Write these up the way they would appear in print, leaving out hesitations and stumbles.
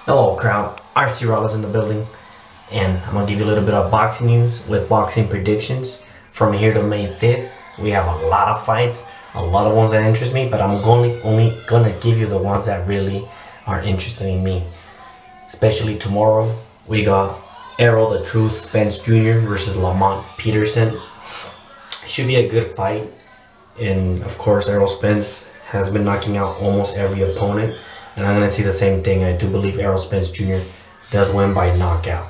Hello crowd, RC Rollins in the building, and I'm gonna give you a little bit of boxing news with boxing predictions. From here to May 5th, we have a lot of fights, a lot of ones that interest me, but I'm only gonna give you the ones that really are interesting me. Especially tomorrow, we got Errol the Truth Spence Jr. versus Lamont Peterson. Should be a good fight, and of course Errol Spence has been knocking out almost every opponent. And I'm going to see the same thing. I do believe Errol Spence Jr. does win by knockout.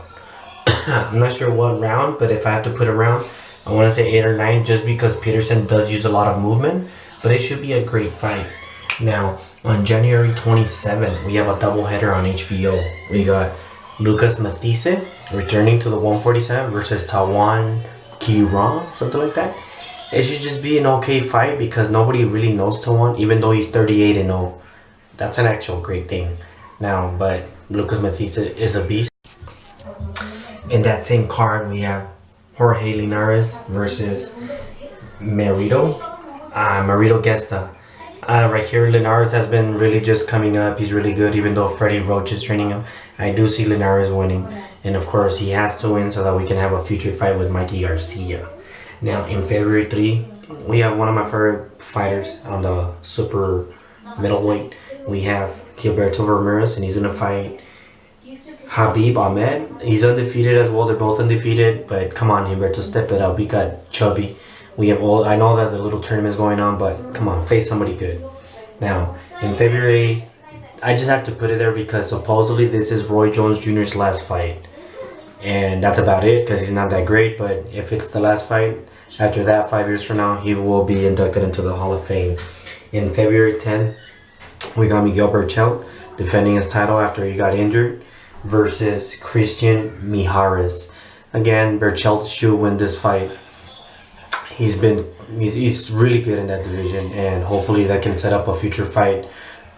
I'm not sure what round, but if I have to put a round, I want to say 8 or 9 just because Peterson does use a lot of movement. But it should be a great fight. Now, on January 27th, we have a doubleheader on HBO. We got Lucas Mathise returning to the 147 versus Tawan Kiran, something like that. It should just be an okay fight because nobody really knows Tawan, even though he's 38-0. That's an actual great thing now, but Lucas Mathise is a beast. In that same card, we have Jorge Linares versus Marito Gesta. Right here, Linares has been really just coming up. He's really good, even though Freddie Roach is training him. I do see Linares winning, and of course, he has to win so that we can have a future fight with Mikey Garcia. Now, in February 3, we have one of my favorite fighters on the super middleweight. We have Gilberto Ramirez, and he's going to fight Habib Ahmed. He's undefeated as well. They're both undefeated, but come on, Gilberto, step it up. We got Chubby. We have all. I know that the little tournament is going on, but come on, face somebody good. Now, in February 8th, I just have to put it there because supposedly this is Roy Jones Jr.'s last fight. And that's about it because he's not that great, but if it's the last fight, after that, 5 years from now, he will be inducted into the Hall of Fame. In February 10th, we got Miguel Berchelt defending his title after he got injured versus Christian Mijares. Again, Berchelt should win this fight. He's really good in that division, and hopefully that can set up a future fight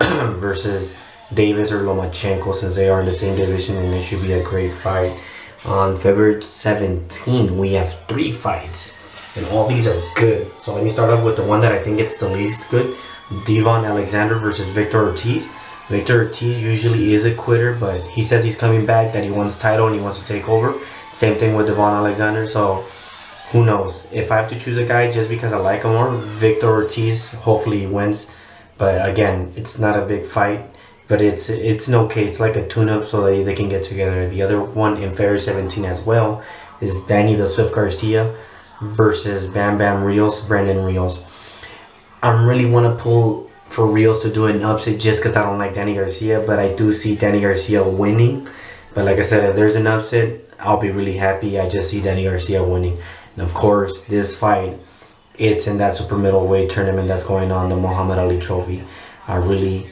versus Davis or Lomachenko, since they are in the same division, and it should be a great fight. On February 17th, we have 3 fights, and all these are good. So let me start off with the one that I think it's the least good. Devon Alexander versus Victor Ortiz. Victor Ortiz usually is a quitter, but he says he's coming back, that he wants title and he wants to take over. Same thing with Devon Alexander, so who knows. If I have to choose a guy just because I like him more, Victor Ortiz, hopefully he wins. But again, it's not a big fight, but it's an okay. It's like a tune-up so they can get together. The other one in February 17 as well is Danny the Swift Garcia versus Bam Bam Rios, Brandon Rios. I really want to pull for Rios to do an upset just because I don't like Danny Garcia, but I do see Danny Garcia winning. But like I said, if there's an upset, I'll be really happy. I just see Danny Garcia winning. And of course, this fight, it's in that super middleweight tournament that's going on, the Muhammad Ali Trophy. I really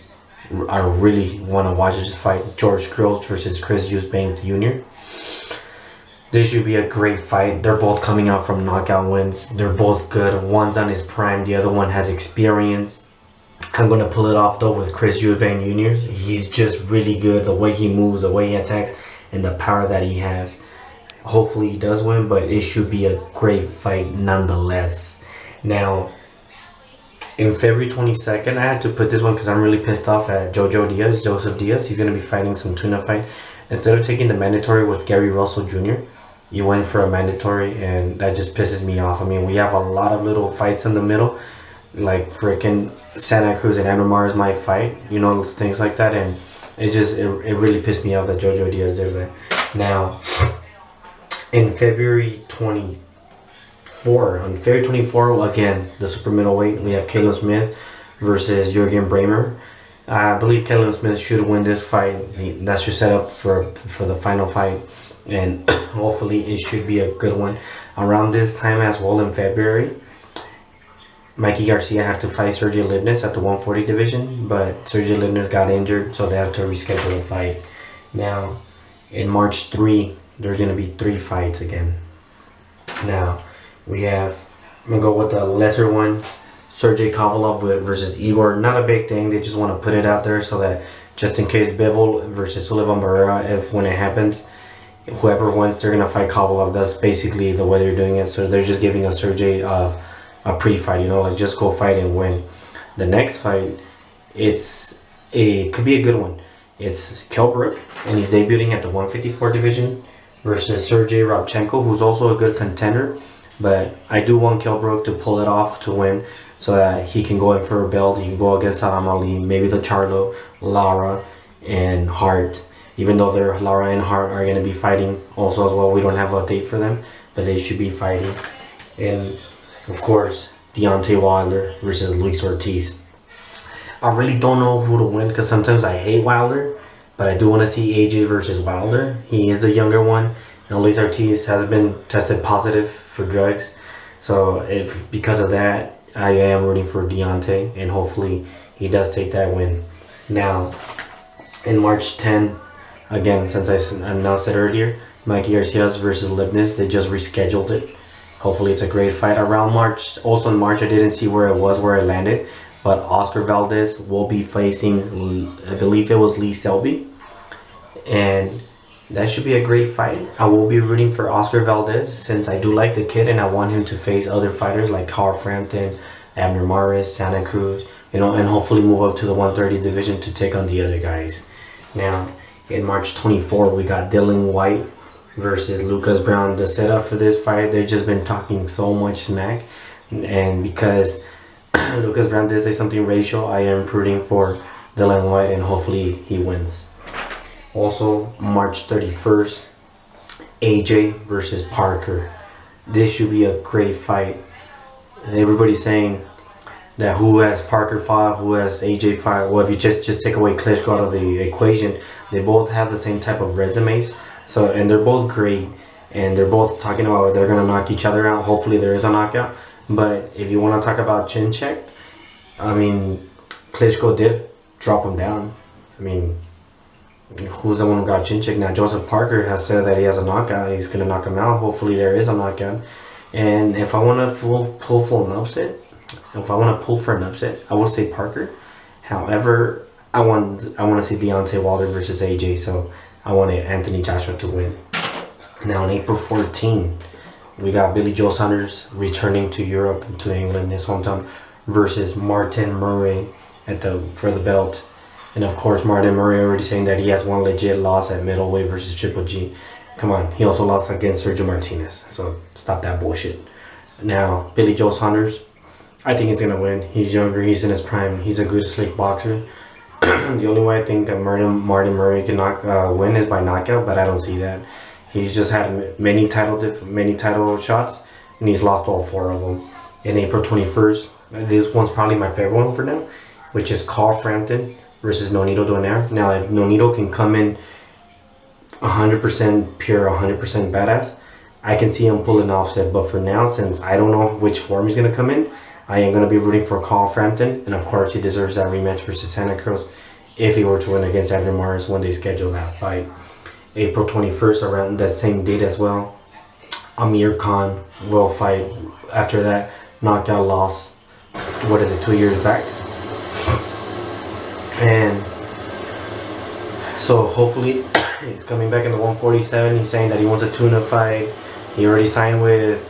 want to watch this fight. George Groves versus Chris Eubank Jr. This should be a great fight. They're both coming out from knockout wins. They're both good. One's on his prime. The other one has experience. I'm going to pull it off, though, with Chris Eubank Jr. He's just really good. The way he moves, the way he attacks, and the power that he has. Hopefully he does win, but it should be a great fight nonetheless. Now, in February 22nd, I had to put this one because I'm really pissed off at Joseph Diaz. He's going to be fighting some tuna fight. Instead of taking the mandatory with Gary Russell Jr., you went for a mandatory, and that just pisses me off. I mean, we have a lot of little fights in the middle, like freaking Santa Cruz and Amar might fight, you know, things like that, and it really pissed me off that Jojo Diaz did that. Now, in February 24, again, the super middleweight, we have Caleb Smith versus Jurgen Bramer. I believe Caleb Smith should win this fight. That's your setup for the final fight, and hopefully it should be a good one. Around this time as well in February, Mikey Garcia had to fight Sergey Livnitz at the 140 division, but Sergey Livnitz got injured, so they have to reschedule the fight. Now, in March 3, there's going to be 3 fights again. Now, I'm going to go with the lesser one, Sergey Kovalev versus Igor. Not a big thing, they just want to put it out there so that just in case Bivol versus Sullivan Barrera, when it happens, whoever wins, they're going to fight Kovalev. That's basically the way they're doing it, so they're just giving a Sergey a pre-fight, you know, like just go fight and win. The next fight, it could be a good one. It's Kell Brook, and he's debuting at the 154 division versus Sergey Rabchenko, who's also a good contender. But I do want Kell Brook to pull it off to win, so that he can go in for a belt. He can go against Adam Ali, maybe the Charlo, Lara, and Hart. Even though Lara and Hart are going to be fighting also as well. We don't have a date for them, but they should be fighting. And of course, Deontay Wilder versus Luis Ortiz. I really don't know who to win, because sometimes I hate Wilder, but I do want to see AJ versus Wilder. He is the younger one, and Luis Ortiz has been tested positive for drugs. So if because of that, I am rooting for Deontay, and hopefully he does take that win. Now, in March 10, again, since I announced it earlier, Mikey Garcia versus Lipnis, they just rescheduled it. Hopefully it's a great fight. Around March, also in March, I didn't see where it landed, but Oscar Valdez will be facing, I believe it was Lee Selby, and that should be a great fight. I will be rooting for Oscar Valdez, since I do like the kid, and I want him to face other fighters like Carl Frampton, Abner Maris, Santa Cruz, and hopefully move up to the 130 division to take on the other guys. Now, in March 24, we got Dylan White versus Lucas Brown. The setup for this fight, they've just been talking so much smack, and because Lucas Brown did say something racial, I am rooting for Dylan White, and hopefully he wins. Also, March 31st, AJ versus Parker. This should be a great fight. Everybody's saying that who has Parker fought, who has AJ fought. Well, if you just take away Klitschko out of the equation, they both have the same type of resumes. So, and they're both great, and they're both talking about they're gonna knock each other out. Hopefully there is a knockout. But if you want to talk about chin check, I mean, Klitschko did drop him down. I mean, who's the one who got chin check? Now Joseph Parker has said that he has a knockout. He's gonna knock him out. Hopefully there is a knockout. And if I want to pull for an upset, I would say Parker. However, I want to see Deontay Wilder versus AJ, so I want Anthony Joshua to win. Now on April 14, we got Billy Joe Saunders returning to Europe, to England, his hometown, versus Martin Murray for the belt. And of course, Martin Murray already saying that he has one legit loss at middleweight versus Triple G. Come on, he also lost against Sergio Martinez, so stop that bullshit. Now, Billy Joe Saunders, I think he's gonna win. He's younger, he's in his prime, he's a good slick boxer. The only way I think Martin Murray can win is by knockout, but I don't see that. He's just had many title shots, and he's lost all 4 of them. In April 21st, this one's probably my favorite one for them, which is Carl Frampton versus Nonito Donaire. Now, if Nonito can come in 100% pure, 100% badass, I can see him pulling an offset. But for now, since I don't know which form he's going to come in, I am going to be rooting for Carl Frampton. And of course, he deserves that rematch versus Santa Cruz if he were to win against Adrian Maris when they schedule that fight. April 21st, around that same date as well, Amir Khan will fight after that knockout loss, 2 years back. And so hopefully he's coming back in the 147. He's saying that he wants a tune-up fight. He already signed with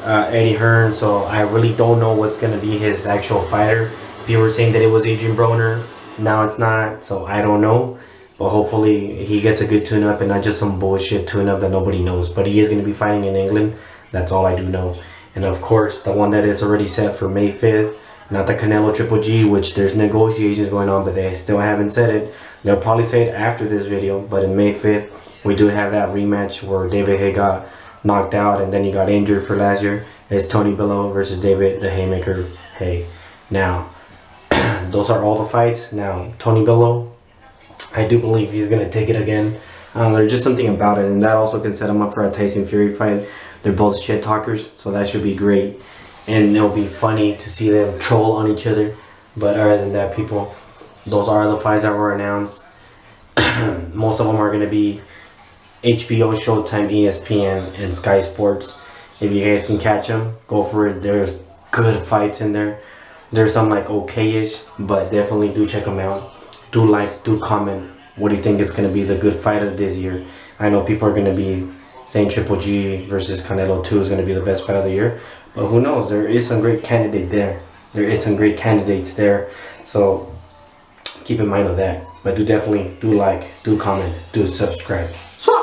Eddie Hearn, so I really don't know what's going to be his actual fighter. People were saying that it was Adrian Broner. Now it's not, so I don't know. But hopefully he gets a good tune-up and not just some bullshit tune-up that nobody knows. But he is going to be fighting in England. That's all I do know. And of course, the one that is already set for May 5th, not the Canelo Triple G, which there's negotiations going on, but they still haven't said it. They'll probably say it after this video, but in May 5th, we do have that rematch where David Haye got knocked out and then he got injured for last year. It's Tony Bellew versus David the Haymaker Haye. Now, those are all the fights. Now, Tony Bellew, I do believe he's going to take it again. There's just something about it, and that also can set him up for a Tyson Fury fight. They're both shit talkers, so that should be great. And it'll be funny to see them troll on each other. But other than that, people, those are the fights that were announced. Most of them are going to be HBO, Showtime, ESPN, and Sky Sports. If you guys can catch them, go for it. There's good fights in there. There's some like okay-ish, but definitely do check them out. Do like, do comment. What do you think is going to be the good fight of this year? I know people are going to be saying Triple G versus Canelo 2 is going to be the best fight of the year. But who knows? There is some great candidate there. There is some great candidates there. So keep in mind of that. But do definitely do like, do comment, do subscribe. So